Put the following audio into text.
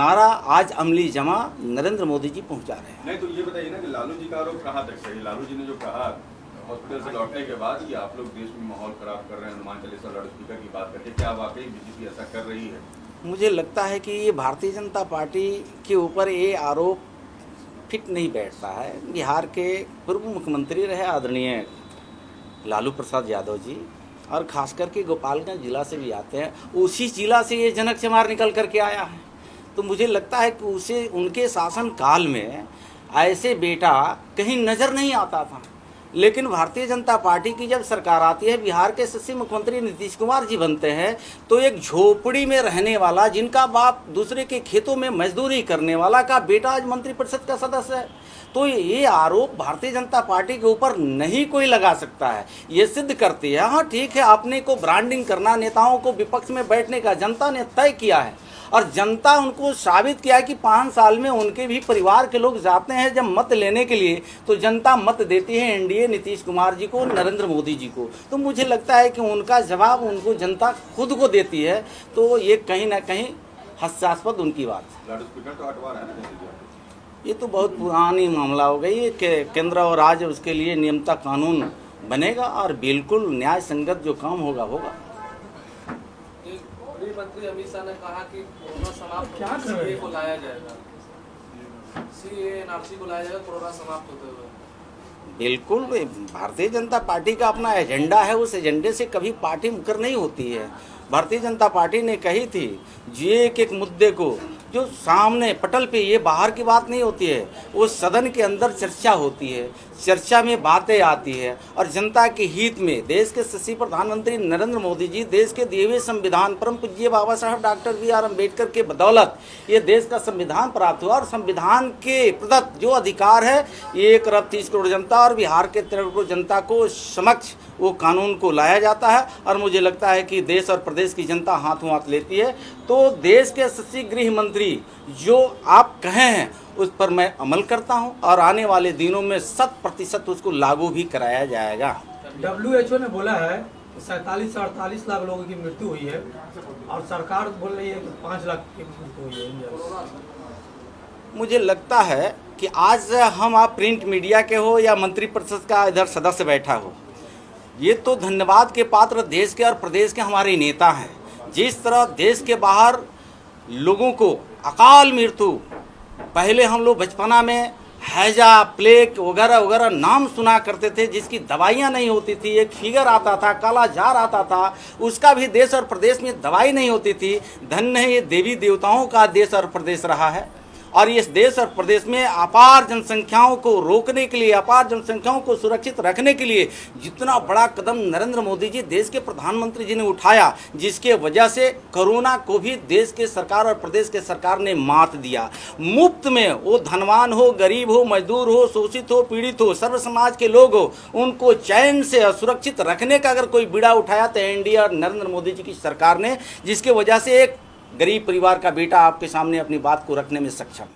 नारा आज अमली जमा नरेंद्र मोदी जी पहुंचा रहे हैं। नहीं तो ये बताइए ना कि लालू जी का आरोप कहाँ तक सही? लालू जी ने जो कहा हॉस्पिटल से लौटने के बाद कि आप लोग देश में माहौल खराब कर रहे हैं, हनुमान चालीसा लाउड स्पीकर की बात करके, क्या वाकई बीजेपी ऐसा कर रही है? मुझे लगता है कि ये भारतीय जनता पार्टी के ऊपर ये आरोप फिट नहीं बैठता है। बिहार के पूर्व मुख्यमंत्री रहे आदरणीय लालू प्रसाद यादव जी, और खास करके गोपालगंज जिला से भी आते हैं, उसी जिला से ये जनक चमार निकल करके आया है। तो मुझे लगता है कि उसे उनके शासन काल में ऐसे बेटा कहीं नज़र नहीं आता था। लेकिन भारतीय जनता पार्टी की जब सरकार आती है, बिहार के यशस्वी मुख्यमंत्री नीतीश कुमार जी बनते हैं, तो एक झोपड़ी में रहने वाला, जिनका बाप दूसरे के खेतों में मजदूरी करने वाला का बेटा आज मंत्रिपरिषद का सदस्य है। तो ये आरोप भारतीय जनता पार्टी के ऊपर नहीं कोई लगा सकता है। ये सिद्ध करती है, हाँ ठीक है, आपने को ब्रांडिंग करना, नेताओं को विपक्ष में बैठने का जनता ने तय किया है, और जनता उनको साबित किया कि 5 साल में उनके भी परिवार के लोग जाते हैं जब मत लेने के लिए, तो जनता मत देती है एनडीए नीतीश कुमार जी को, नरेंद्र मोदी जी को। तो मुझे लगता है कि उनका जवाब उनको जनता खुद को देती है। तो ये कहीं ना कहीं हास्यास्पद उनकी बात है। लाउड स्पीकर तो हटवा रहा है ना, ये तो बहुत पुरानी मामला हो गई है कि केंद्र और राज्य उसके लिए नियमता कानून बनेगा, और बिल्कुल न्याय संगत जो काम होगा होगा। गृह मंत्री अमित शाह ने कहा कि कोरोना समाप्त सीए को लाया जाएगा, सीए एनआरसी को लाया जाएगा कोरोना समाप्त होते हुए। बिल्कुल, भारतीय जनता पार्टी का अपना एजेंडा है, उस एजेंडे से कभी पार्टी मुकर नहीं होती है। भारतीय जनता पार्टी ने कही थी जी, एक मुद्दे को जो सामने पटल पे, ये बाहर की बात नहीं होती है, वो सदन के अंदर चर्चा होती है, चर्चा में बातें आती है, और जनता के हित में देश के यशस्वी प्रधानमंत्री नरेंद्र मोदी जी, देश के दिए हुए संविधान, परम पूज्य बाबा साहब डॉक्टर बी.आर. अम्बेडकर के बदौलत ये देश का संविधान प्राप्त हुआ, और संविधान के प्रदत्त जो अधिकार है 1 अरब 30 करोड़ जनता और बिहार के 13 करोड़ जनता को समक्ष वो कानून को लाया जाता है। और मुझे लगता है कि देश और प्रदेश की जनता हाथों हाथ लेती है। तो देश के यशस्वी गृह मंत्री जो आप कहे हैं उस पर मैं अमल करता हूं, और आने वाले दिनों में 100% उसको लागू भी कराया जाएगा। WHO ने बोला है 47 से 48 लाख लोगों की मृत्यु हुई है, और सरकार बोल रही है कि 5 लाख की मृत्यु हुई है इंडिया में। मुझे लगता है कि आज हम आप प्रिंट मीडिया के हो या मंत्रिपरिषद का इधर सदस्य बैठा हो, ये तो धन्यवाद के पात्र देश के और प्रदेश के हमारे नेता हैं। जिस तरह देश के बाहर लोगों को अकाल मृत्यु, पहले हम लोग बचपना में हैजा, प्लेग वगैरह वगैरह नाम सुना करते थे, जिसकी दवाइयाँ नहीं होती थी, एक फिगर आता था, काला जार आता था, उसका भी देश और प्रदेश में दवाई नहीं होती थी। धन्य है ये देवी देवताओं का देश और प्रदेश रहा है, और इस देश और प्रदेश में अपार जनसंख्याओं को रोकने के लिए, अपार जनसंख्याओं को सुरक्षित रखने के लिए जितना बड़ा कदम नरेंद्र मोदी जी, देश के प्रधानमंत्री जी ने उठाया, जिसके वजह से कोरोना को भी देश के सरकार और प्रदेश के सरकार ने मात दिया। मुफ्त में, वो धनवान हो, गरीब हो, मजदूर हो, शोषित हो, पीड़ित हो, सर्व समाज के लोग हो, उनको चैन से और सुरक्षित रखने का अगर कोई बीड़ा उठाया तो एनडीए और नरेंद्र मोदी जी की सरकार ने, जिसके वजह से एक गरीब परिवार का बेटा आपके सामने अपनी बात को रखने में सक्षम।